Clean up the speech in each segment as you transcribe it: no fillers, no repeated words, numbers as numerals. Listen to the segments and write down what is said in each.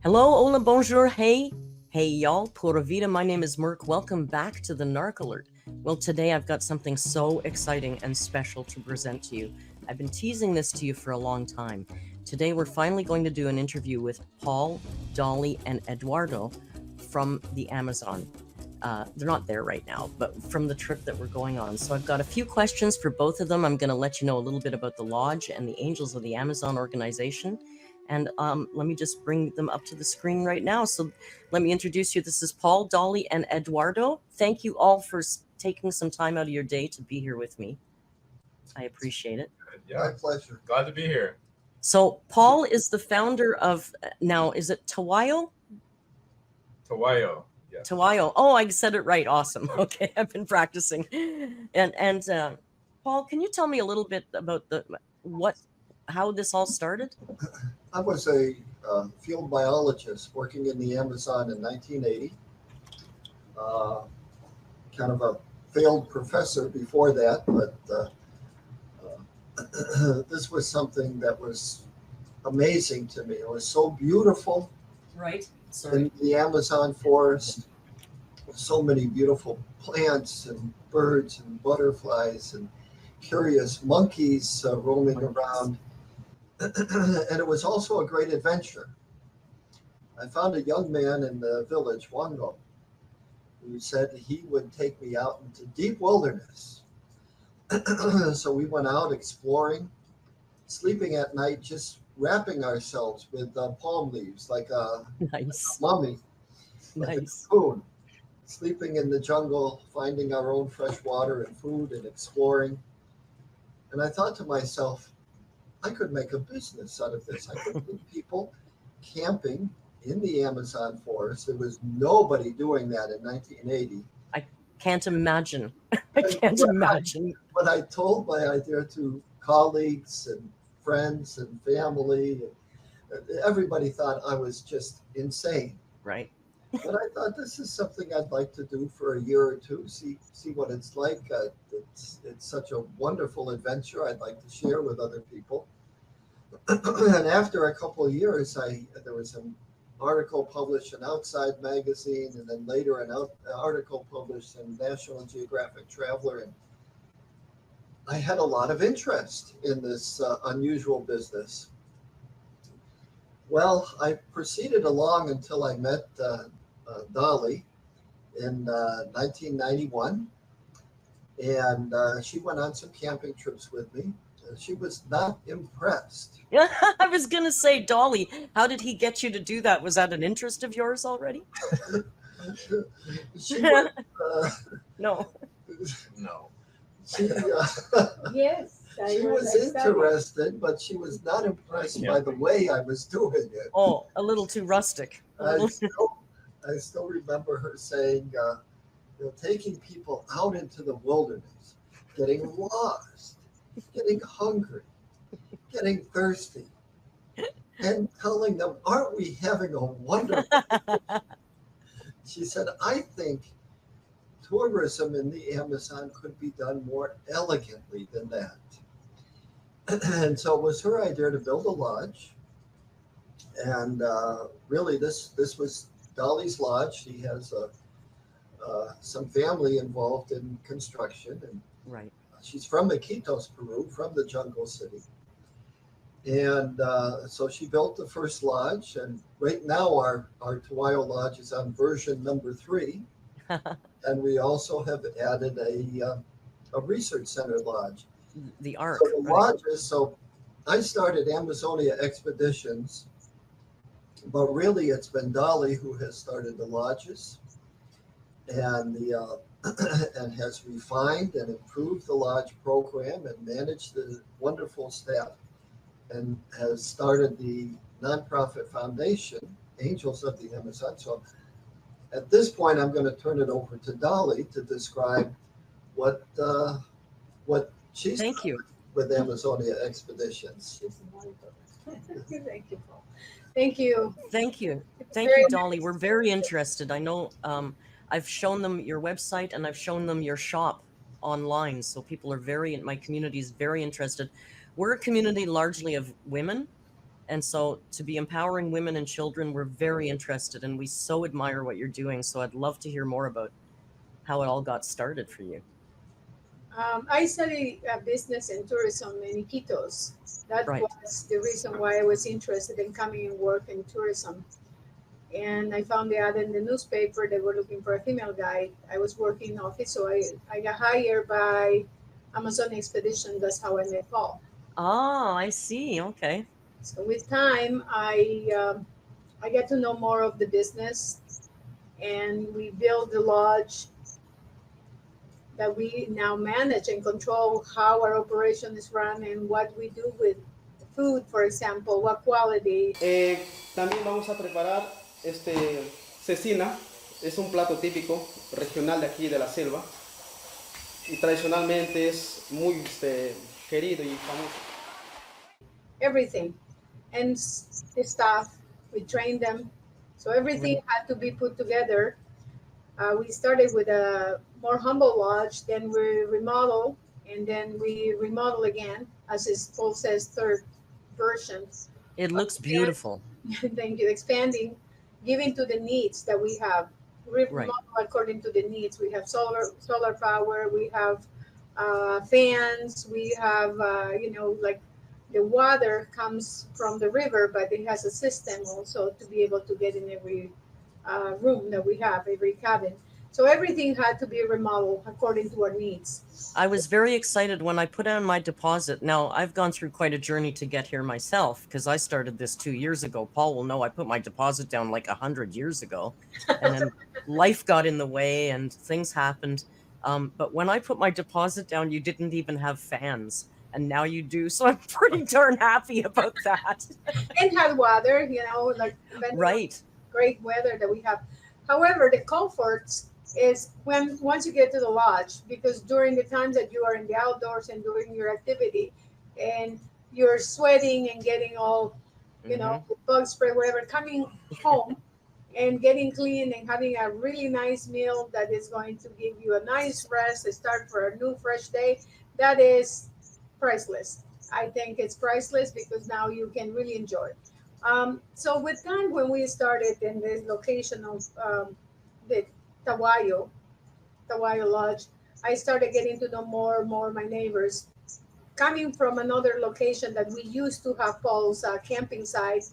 Hello, hola, bonjour, hey y'all, pura vida. My name is Merc. Welcome back to the Narc Alert. Well, today I've got something so exciting and special to present to you. I've been teasing this to you for a long time. Today we're finally going to do an interview with Paul, Dolly, and Eduardo from the Amazon. They're not there right now, but from the trip that we're going on. So I've got a few questions for both of them. I'm going to let you know a little bit about the Lodge and the Angels of the Amazon organization. And let me just bring them up to the screen right now. So let me introduce you. This is Paul, Dolly, and Eduardo. Thank you all for taking some time out of your day to be here with me. I appreciate it. Yeah, my pleasure. Glad to be here. So Paul is the founder of, now is it Tawayo? Tawayo. Yes. Tawayo. Oh, I said it right. Awesome. Okay, I've been practicing. And Paul, can you tell me a little bit about how this all started? I was a field biologist working in the Amazon in 1980. Kind of a failed professor before that, but this was something that was amazing to me. It was so beautiful. Right. In the Amazon forest, so many beautiful plants and birds and butterflies and curious monkeys roaming around. And it was also a great adventure. I found a young man in the village, Wango, who said he would take me out into deep wilderness. So we went out exploring, sleeping at night, just wrapping ourselves with palm leaves like a mummy, like a cocoon, sleeping in the jungle, finding our own fresh water and food and exploring. And I thought to myself, I could make a business out of this. I could meet people camping in the Amazon forest. There was nobody doing that in 1980. I can't imagine. I can't imagine. When I told my idea to colleagues and friends and family, everybody thought I was just insane. Right. But I thought this is something I'd like to do for a year or two, see what it's like. It's such a wonderful adventure I'd like to share with other people. And after a couple of years, there was an article published in Outside magazine, and then later an article published in National Geographic Traveler. And I had a lot of interest in this unusual business. Well, I proceeded along until I met Dolly in 1991, and she went on some camping trips with me. She was not impressed. Yeah, I was going to say, Dolly, how did he get you to do that? Was that an interest of yours already? She was, no. Yes. She was interested, but she was not impressed by the way I was doing it. Oh, a little too rustic. I still remember her saying, taking people out into the wilderness, getting lost, getting hungry, getting thirsty, and telling them, aren't we having a wonderful day? She said, I think tourism in the Amazon could be done more elegantly than that. And so it was her idea to build a lodge. And really, this was Dolly's lodge. She has some family involved in construction. And right. She's from Iquitos, Peru, from the jungle city. And so she built the first lodge. And right now, our Tawayo Lodge is on version number 3. And we also have added a research center lodge. The ARC. So the lodges, so I started Amazonia Expeditions, but really it's been Dolly who has started the lodges and and has refined and improved the lodge program and managed the wonderful staff and has started the nonprofit foundation, Angels of the Amazon. So at this point, I'm going to turn it over to Dolly to describe what she's Thank you. with Amazonia Expeditions. Thank you, Paul. Thank you. Thank you. Thank you, Dolly. We're very interested. I know I've shown them your website and I've shown them your shop online. So people are my community is very interested. We're a community largely of women And so to be empowering women and children, we're very interested and we so admire what you're doing. So I'd love to hear more about how it all got started for you. I studied business and tourism in Iquitos. That Right. was the reason why I was interested in coming and work in tourism. And I found the ad in the newspaper. They were looking for a female guide. I was working in office, so I got hired by Amazon Expedition. That's how I met Paul. Oh, I see. Okay. So with time, I get to know more of the business, and we built the lodge that we now manage and control how our operation is run and what we do with food, for example, what quality. También vamos a preparar cecina, es un plato típico regional de aquí de la selva y tradicionalmente es muy querido y famoso. Everything. And the staff, we trained them. So everything had to be put together. We started with a more humble lodge, then we remodel, and then we remodel again, as Paul says, third version. It looks beautiful. Thank you. Expanding, giving to the needs that we have. Remodel according to the needs. We have solar power. We have fans. We have like the water comes from the river, but it has a system also to be able to get in every room that we have, every cabin. So everything had to be remodeled according to our needs. I was very excited when I put down my deposit. Now, I've gone through quite a journey to get here myself because I started this 2 years ago. Paul will know I put my deposit down like 100 years ago. And then life got in the way and things happened. But when I put my deposit down, you didn't even have fans. And now you do. So I'm pretty darn happy about that. And had water, like Right. great weather that we have. However, the comforts is once you get to the lodge, because during the times that you are in the outdoors and doing your activity and you're sweating and getting all bug spray, whatever, coming home and getting clean and having a really nice meal that is going to give you a nice rest, a start for a new fresh day, that is priceless. I think it's priceless because now you can really enjoy it. So with time, when we started in this location of the Tawayo Lodge, I started getting to know more and more my neighbors. Coming from another location that we used to have Paul's camping site,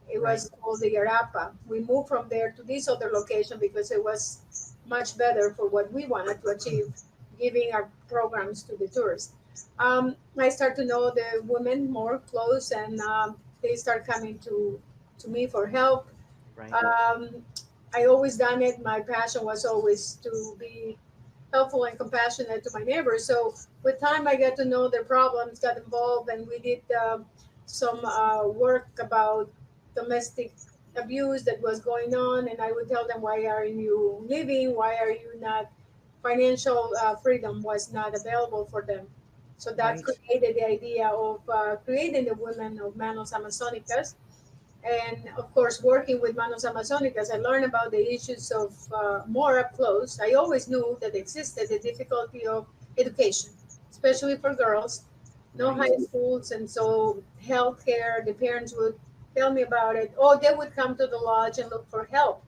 it was called the Yarapa. We moved from there to this other location because it was much better for what we wanted to achieve, giving our programs to the tourists. I start to know the women more close, and they start coming to me for help. Right. I always done it. My passion was always to be helpful and compassionate to my neighbors. So with time, I got to know their problems, got involved, and we did some work about domestic abuse that was going on. And I would tell them, why are you leaving? Why are you not? Financial freedom was not available for them. So that created the idea of creating the Women of Manos Amazonicas. And of course, working with Manos Amazonicas, I learned about the issues of more up close. I always knew that existed the difficulty of education, especially for girls, no high schools. And so healthcare, the parents would tell me about it. Oh, they would come to the lodge and look for help.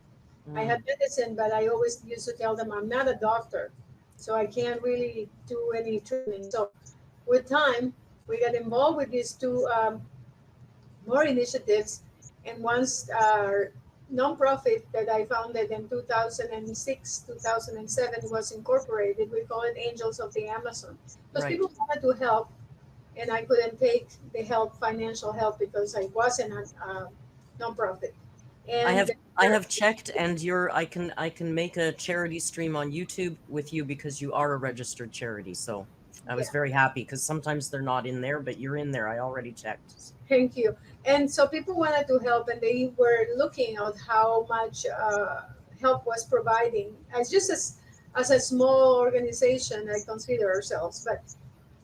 I had medicine, but I always used to tell them I'm not a doctor, so I can't really do any treatment. So with time, we got involved with these two more initiatives. And once our nonprofit that I founded in 2006, 2007 was incorporated, we call it Angels of the Amazon. Because people wanted to help, and I couldn't take the help, financial help, because I wasn't a nonprofit. And I have checked, and I can make a charity stream on YouTube with you because you are a registered charity. So I was very happy because sometimes they're not in there, but you're in there. I already checked. Thank you. And so people wanted to help, and they were looking at how much help was providing. As a small organization, I consider ourselves, but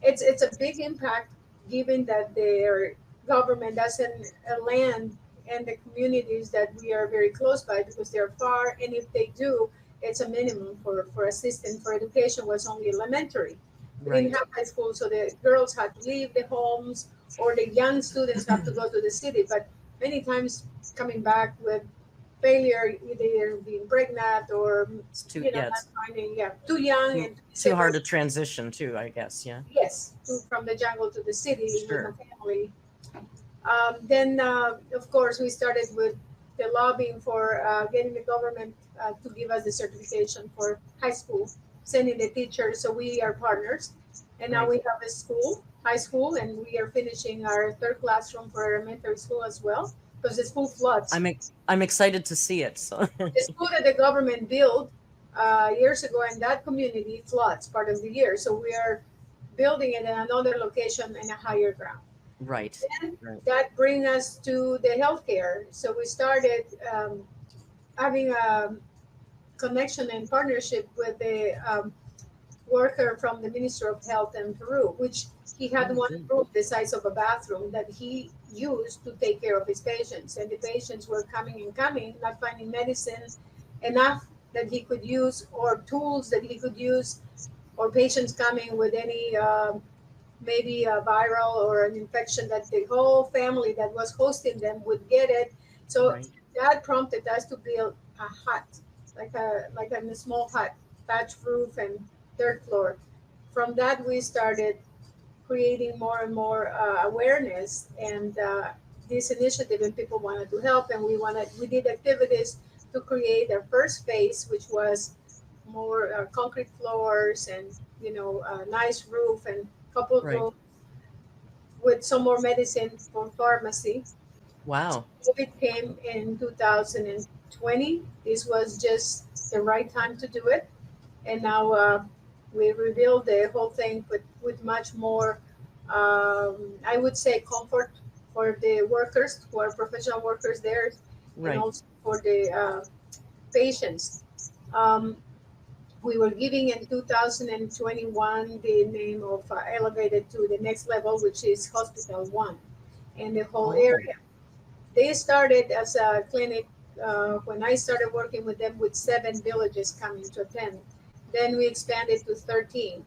it's a big impact given that their government doesn't land and the communities that we are very close by because they're far, and if they do, it's a minimum for assistance. For education was only elementary. We didn't have high school, so the girls had to leave the homes or the young students have to go to the city, but many times coming back with failure, either being pregnant or It's too, not finding, too young and too hard to transition too, I guess. Yeah. Yes, from the jungle to the city Sure. with a family. Then, of course, we started with the lobbying for getting the government to give us the certification for high school, sending the teachers. So we are partners. And now Right. we have a school, high school, and we are finishing our third classroom for elementary school as well, because the school floods. I'm excited to see it. So The school that the government built years ago in that community floods part of the year. So we are building it in another location in a higher ground. right. Then Right. that brings us to the healthcare. So we started having a connection and partnership with the worker from the Ministry of Health in Peru, which he had Oh, one good. room the size of a bathroom that he used to take care of his patients. And the patients were coming and coming, not finding medicine enough that he could use, or tools that he could use, or patients coming with any maybe a viral or an infection that the whole family that was hosting them would get it. So Right. that prompted us to build a hut, like a small hut, thatch roof and third floor. From that, we started creating more and more awareness and this initiative, and people wanted to help, and we did activities to create our first phase, which was more concrete floors and a nice roof and couple Right. rooms with some more medicine for pharmacy. Wow. COVID came in 2020. This was just the right time to do it, and now we rebuild the whole thing with much more, I would say, comfort for the workers who are professional workers there, and Right. also for the patients. Um, we were giving in 2021 the name of elevated to the next level, which is Hospital One, and the whole Oh. area. They started as a clinic when I started working with them with 7 villages coming to attend. Then we expanded to 13,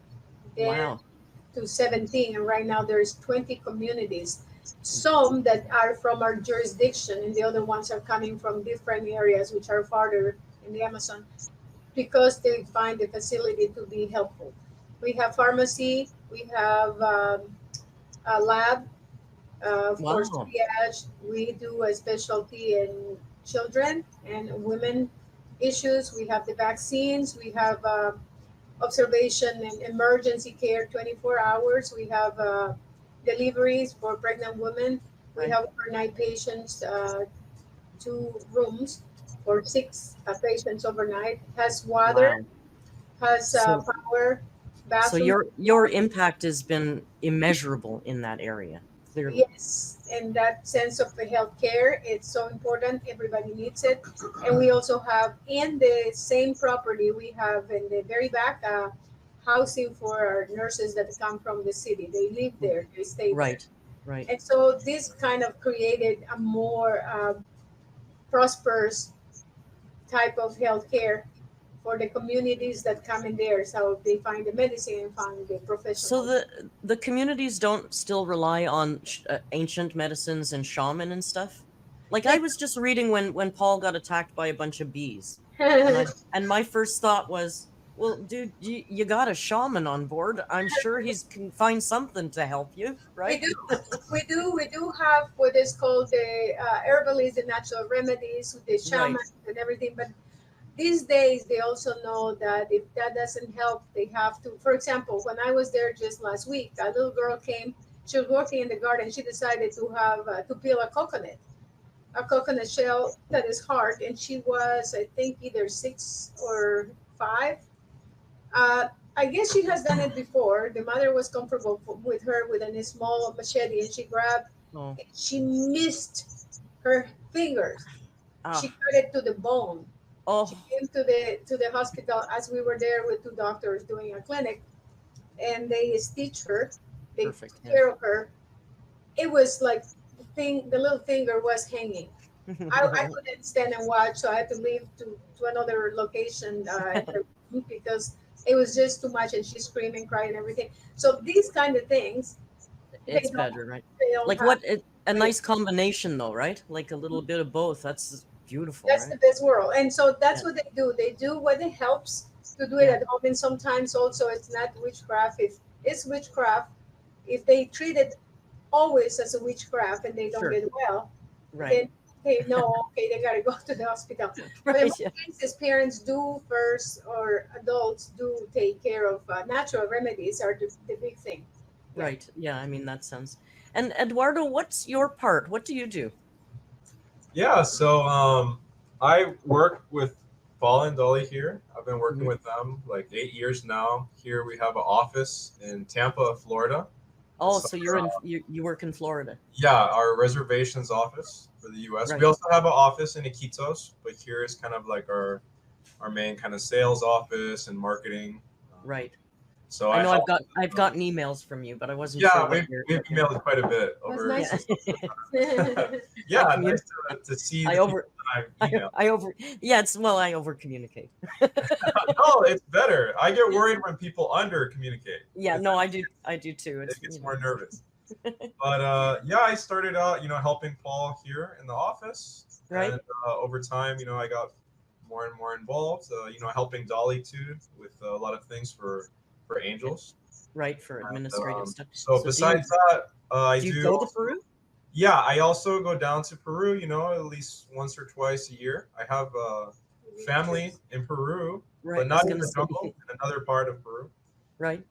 then Wow. to 17, and right now there's 20 communities. Some that are from our jurisdiction, and the other ones are coming from different areas which are farther in the Amazon, because they find the facility to be helpful. We have pharmacy, we have a lab, of course, Wow. triage. We do a specialty in children and women issues. We have the vaccines. We have observation and emergency care 24 hours. We have deliveries for pregnant women. We Right. have overnight patients, 2 rooms for 6 patients overnight. Has water, Wow. has So power, so bathroom. your impact has been immeasurable in that area. Clearly. Yes, and that sense of the healthcare, it's so important. Everybody needs it. And we also have in the same property, we have in the very back housing for our nurses that come from the city. They live there, they stay there. Right. Right. And so this kind of created a more prosperous type of healthcare for the communities that come in there. So they find the medicine and find the So professional. the communities don't still rely on ancient medicines and shaman and stuff. Like I They, was just reading when Paul got attacked by a bunch of bees, and my first thought was, well, dude, you got a shaman on board. I'm sure he's can find something to help you, we right? do. We do have what is called the herbalists, the natural remedies, the Right. shamans and everything. But these days, they also know that if that doesn't help, they have to. For example, when I was there just last week, a little girl came. She was working in the garden. She decided to have to peel a coconut shell that is hard, and she was, I think, either 6 or 5. Uh, I guess she has done it before. The mother was comfortable with her with a small machete, and she grabbed. Oh. She missed her fingers. She Ah. cut it to the bone. She Oh. came to the hospital as we were there with 2 doctors doing a clinic, and they stitched her. They Perfect. took care of her. It was like the little finger was hanging. I couldn't stand and watch, so I had to leave to another location because it was just too much, and she screamed and cried and everything. So these kind of things, It's don't- better, right? they don't Like have- what? A nice combination, though, right? Like a little bit of both. That's beautiful, That's right? the best world. And so that's Yeah. what they do. They do what it helps to do it Yeah. at home. And sometimes also it's not witchcraft. If it's witchcraft, if they treat it always as a witchcraft and they don't Sure. get well, Right. then okay, no, okay, they gotta go to the hospital. But in Right. most Yeah. cases, parents do first, or adults do take care of natural remedies are the big thing. Yeah. Right. Yeah. I mean, that sounds. And Eduardo, what's your part? What do you do? Yeah, so I work with Paul and Dolly here. I've been working Mhm. with them like 8 years now. Here we have an office in Tampa, Florida. Oh, So, so you're in you work in Florida. Yeah, our reservations office for the U.S. Right. We also have an office in Iquitos, but here is kind of like our main kind of sales office and marketing. Right. So I know help- I've gotten emails from you, but I wasn't Yeah, sure we've, what you're. we've emailed quite a bit Was over. nice. Yeah. Yeah, I nice to see I the over. people that I've emailed. I over. Yeah. It's well. I over communicate. No, it's better. I get worried when people under communicate. Yeah. No, I do. I do too. It's It gets you more know. nervous. But yeah, I started out, helping Paul here in the office, Right. and over time, I got more and more involved. Helping Dolly too with a lot of things for angels. Right, for administrative stuff. So do besides that, I you do. go to Peru? Yeah, I also go down to Peru. At least once or twice a year. I have family in Peru, Right. but I not was in gonna the jungle, say. in another part of Peru. Right.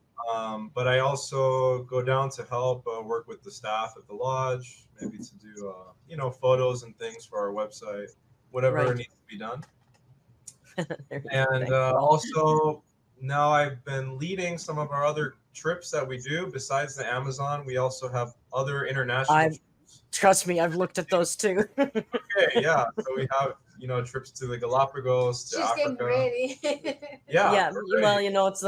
But I also go down to help work with the staff at the lodge, maybe to do photos and things for our website, whatever Right. needs to be done. There you go. And Thank you. also now I've been leading some of our other trips that we do. Besides the Amazon, we also have other international I've- trips. Trust me, I've looked at those too. Okay, yeah. So we have trips to the Galapagos, to She's getting Africa. ready. Yeah, Yeah. we're ready. Well, it's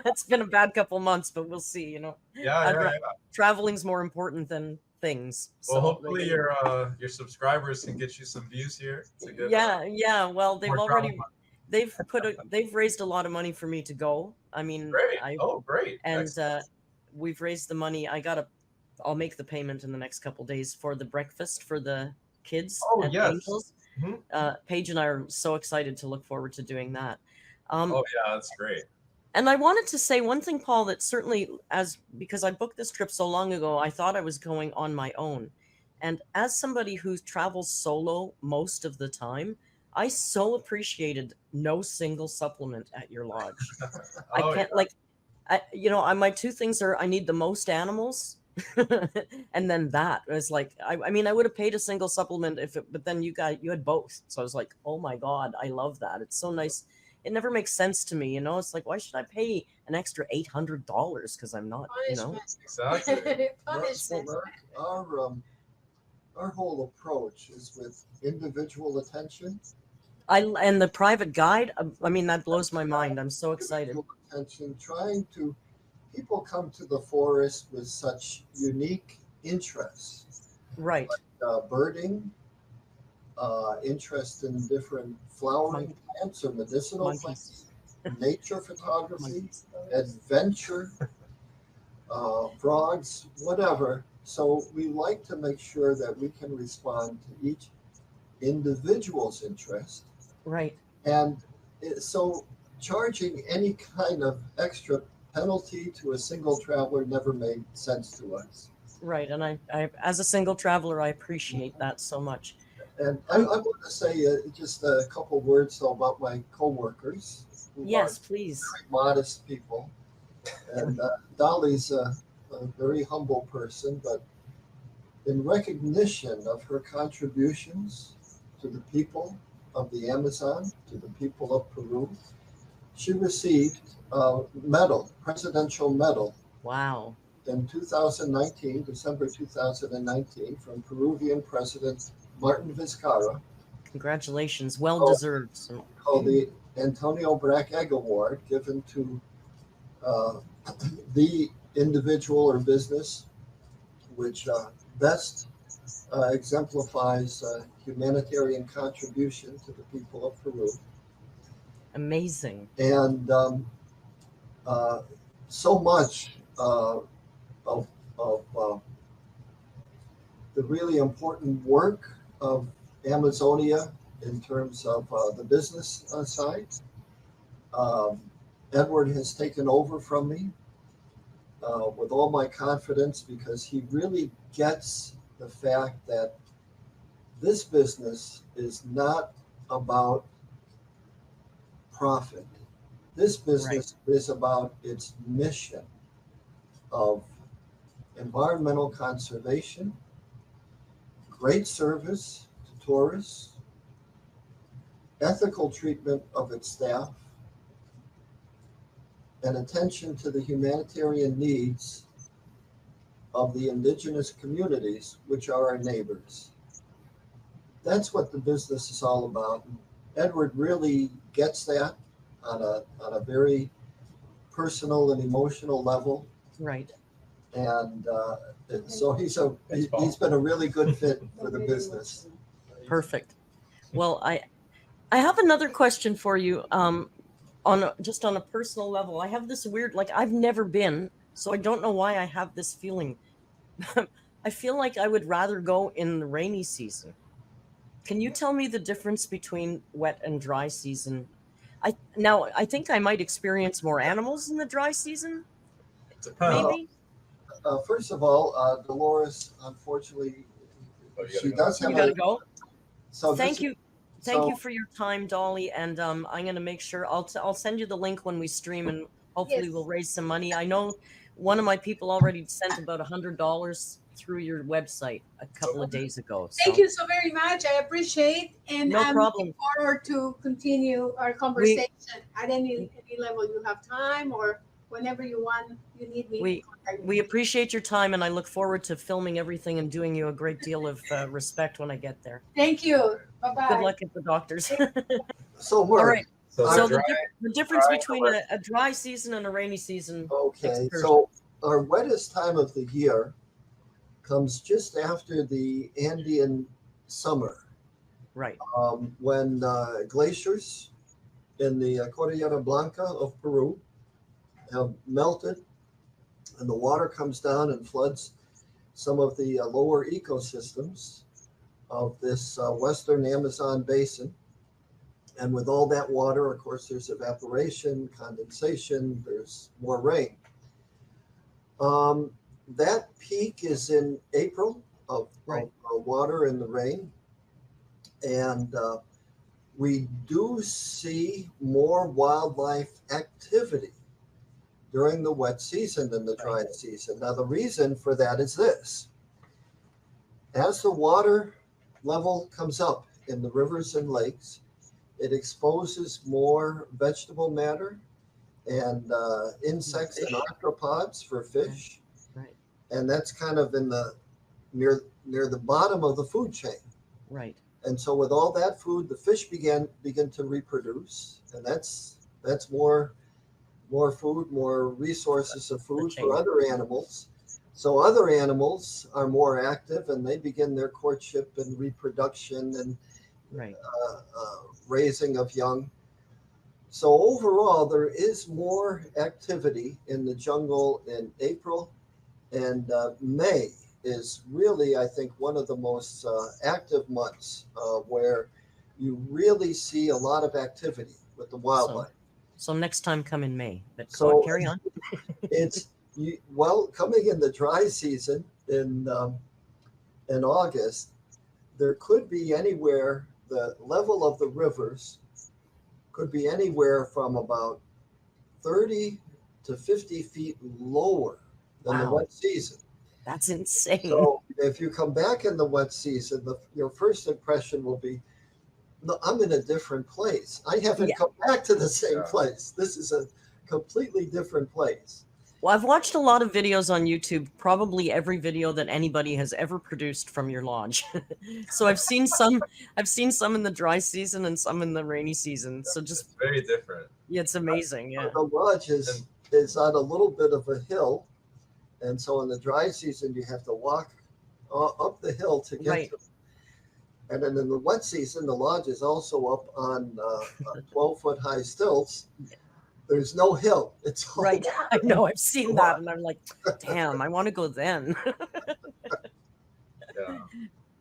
it's been a bad couple months, but we'll see. Yeah, I'd yeah, ra- yeah. traveling's more important than things. Well, So, hopefully your subscribers can get you some views here to get yeah. Well, they've more already travel money. they've raised a lot of money for me to go. I mean, Great. Oh, great. and Excellent. we've raised the money. I'll make the payment in the next couple days for the breakfast for the kids Oh, at yes. Angels. Mhm. Paige and I are so excited to look forward to doing that. Oh, yeah, that's great. And I wanted to say one thing, Paul, that certainly, because I booked this trip so long ago, I thought I was going on my own. And as somebody who travels solo most of the time, I so appreciated no single supplement at your lodge. I Oh, can't my two things are I need the most animals, and then that it's like I mean I would have paid a single supplement but then you had both, so I was like, oh my god, I love that. It's so nice. It never makes sense to me, it's like, why should I pay an extra $800 because I'm not, Punishment. exactly. Punishment. Mark, our whole approach is with individual attention. And the private guide, I mean, that blows my mind. I'm so excited. Individual attention, people come to the forest with such unique interests. Right. Birding, interest in different flowering plants or medicinal Monkeys. plants, nature photography, Monkeys. adventure, frogs, whatever. So we like to make sure that we can respond to each individual's interest. Right. And so charging any kind of extra penalty to a single traveler never made sense to us. Right. And I as a single traveler, I appreciate that so much. And I want to say just a couple words though about my coworkers. Who Yes, are please. very modest people. And Dolly's a very humble person, but in recognition of her contributions to the people of the Amazon, to the people of Peru, she received a medal, presidential medal, Wow. in 2019, December 2019, from Peruvian President Martin Vizcarra, Congratulations. Well deserved. So, called the Antonio Brack Egg Award, given to the individual or business which best exemplifies humanitarian contribution to the people of Peru. amazing. And so much of of the really important work of Amazonia in terms of the business side. Edward has taken over from me with all my confidence because he really gets the fact that this business is not about profit. This business is about its mission of environmental conservation, great service to tourists, ethical treatment of its staff, and attention to the humanitarian needs of the indigenous communities, which are our neighbors. That's what the business is all about. Edward really gets that on a very personal and emotional level. Right. And so he's been a really good fit for the business. Perfect. Well, I have another question for you. On a personal level, I have this weird, like, I've never been, so I don't know why I have this feeling. I feel like I would rather go in the rainy season. Can you tell me the difference between wet and dry season? I think I might experience more animals in the dry season. Depends. Maybe. First of all, Dolores, unfortunately, she does have You gotta go. So Thank you for your time, Dolly. And I'm gonna make sure I'll send you the link when we stream, and hopefully Yes. we'll raise some money. I know one of my people already sent about $100 through your website a couple of days ago. So. Thank you so very much. I appreciate, and No I'm problem. looking forward to continue our conversation at any level you have time, or whenever you need me. We appreciate your time, and I look forward to filming everything and doing you a great deal of respect when I get there. Thank you. Bye-bye. Good luck at the doctors. So, Mark, All right. So the difference dry between a dry season and a rainy season. okay, excursion. so our wettest time of the year comes just after the Andean summer, Right. when glaciers in the Cordillera Blanca of Peru have melted, and the water comes down and floods some of the lower ecosystems of this western Amazon basin. And with all that water, of course, there's evaporation, condensation, there's more rain. That peak is in April of water and the rain. And we do see more wildlife activity during the wet season than the dry season. Now, the reason for that is this. As the water level comes up in the rivers and lakes, it exposes more vegetable matter and insects and arthropods for fish. Right. And that's kind of in the near the bottom of the food chain. Right. And so with all that food, the fish begin to reproduce, and that's more food, more resources of food for other animals. So other animals are more active, and they begin their courtship and reproduction and raising of young. So overall, there is more activity in the jungle in April, and May is really, I think, one of the most active months where you really see a lot of activity with the wildlife. So next time come in May. But So carry on. Coming in the dry season in August, there could be anywhere, the level of the rivers could be anywhere from about 30 to 50 feet lower than the wet season. That's insane. So if you come back in the wet season, your first impression will be, no, I'm in a different place. I haven't come back to the same place. This is a completely different place. Well, I've watched a lot of videos on YouTube, probably every video that anybody has ever produced from your lodge. So I've seen some in the dry season and some in the rainy season. So just it's very different. Yeah, it's amazing. Yeah. The lodge is on a little bit of a hill. And so in the dry season, you have to walk up the hill to get to it. And then in the wet season, the lodge is also up on 12-foot high stilts There's no hill. It's all Right. I know. I've seen that, What? and I'm like, damn, I want to go then. Yeah.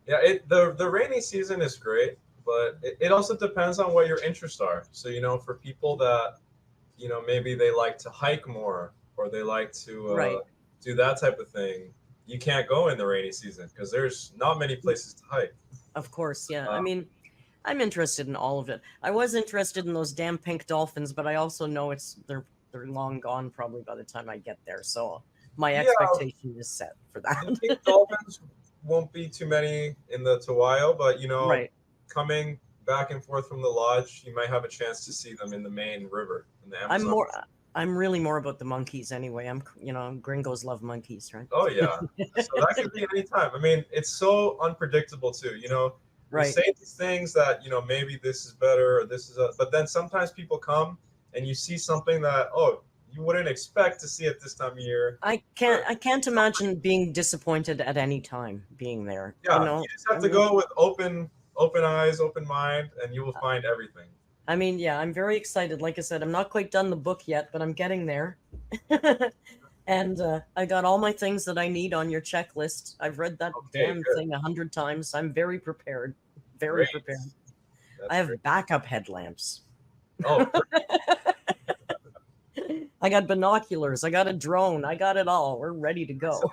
Yeah, the rainy season is great, but it also depends on what your interests are. So, for people that, maybe they like to hike more or they like to Right. do that type of thing, you can't go in the rainy season because there's not many places to hike. Of course, yeah. I Um, mean, I'm interested in all of it. I was interested in those damn pink dolphins, but I also know they're long gone probably by the time I get there. So my Yeah, expectation is set for the that. pink dolphins won't be too many in the Towayo, but Right. coming back and forth from the lodge, you might have a chance to see them in the main river in the Amazon. I'm really more about the monkeys anyway. Gringos love monkeys, right? Oh yeah, so that could be any time. I mean, it's so unpredictable too. We Right. say these things that maybe this is better or this is but then sometimes people come and you see something that you wouldn't expect to see at this time of year. I can't imagine being disappointed at any time being there. Yeah, you just have to go with open eyes, open mind, and you will find everything. I mean, yeah, I'm very excited. Like I said, I'm not quite done the book yet, but I'm getting there. And I got all my things that I need on your checklist. I've read that damn thing 100 times. I'm very prepared. Very Great. prepared. That's I have great. backup headlamps. Oh, I got binoculars. I got a drone. I got it all. We're ready to go.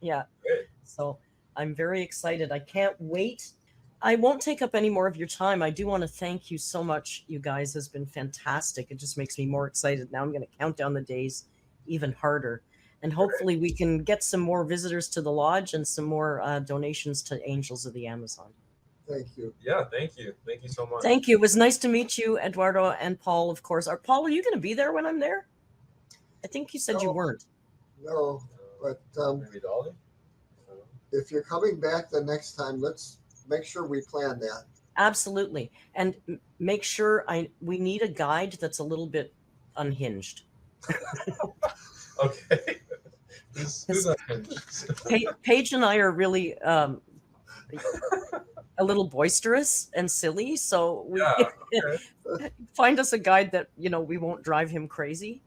Yeah. great. So I'm very excited. I can't wait. I won't take up any more of your time. I do want to thank you so much. You guys has been fantastic. It just makes me more excited. Now I'm going to count down the days even harder. And hopefully we can get some more visitors to the lodge and some more donations to Angels of the Amazon. Thank you. Yeah, thank you. Thank you so much. Thank you. It was nice to meet you, Eduardo and Paul, of course. Paul, are you going to be there when I'm there? I think you said you No. weren't. No, but Maybe Dolly? if you're coming back the next time, let's make sure we plan that. Absolutely. And make sure we need a guide that's a little bit unhinged. Okay. Who's Paige and I are really a little boisterous and silly, so we find us a guide that we won't drive him crazy.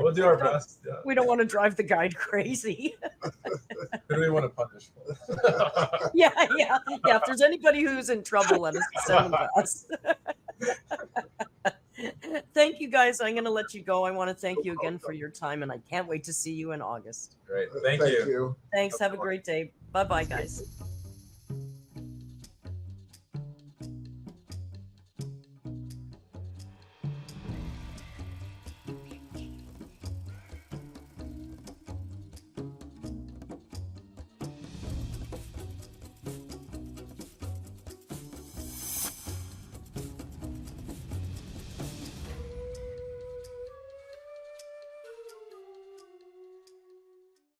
We'll do our best. Yeah. We don't want to drive the guide crazy. Who do we want to punish? Yeah. If there's anybody who's in trouble, let us send them to us. Thank you, guys. I'm going to let you go. I want to thank you again for your time, and I can't wait to see you in August. Great. Thank you. Thanks. Have a great day. Bye-bye, guys.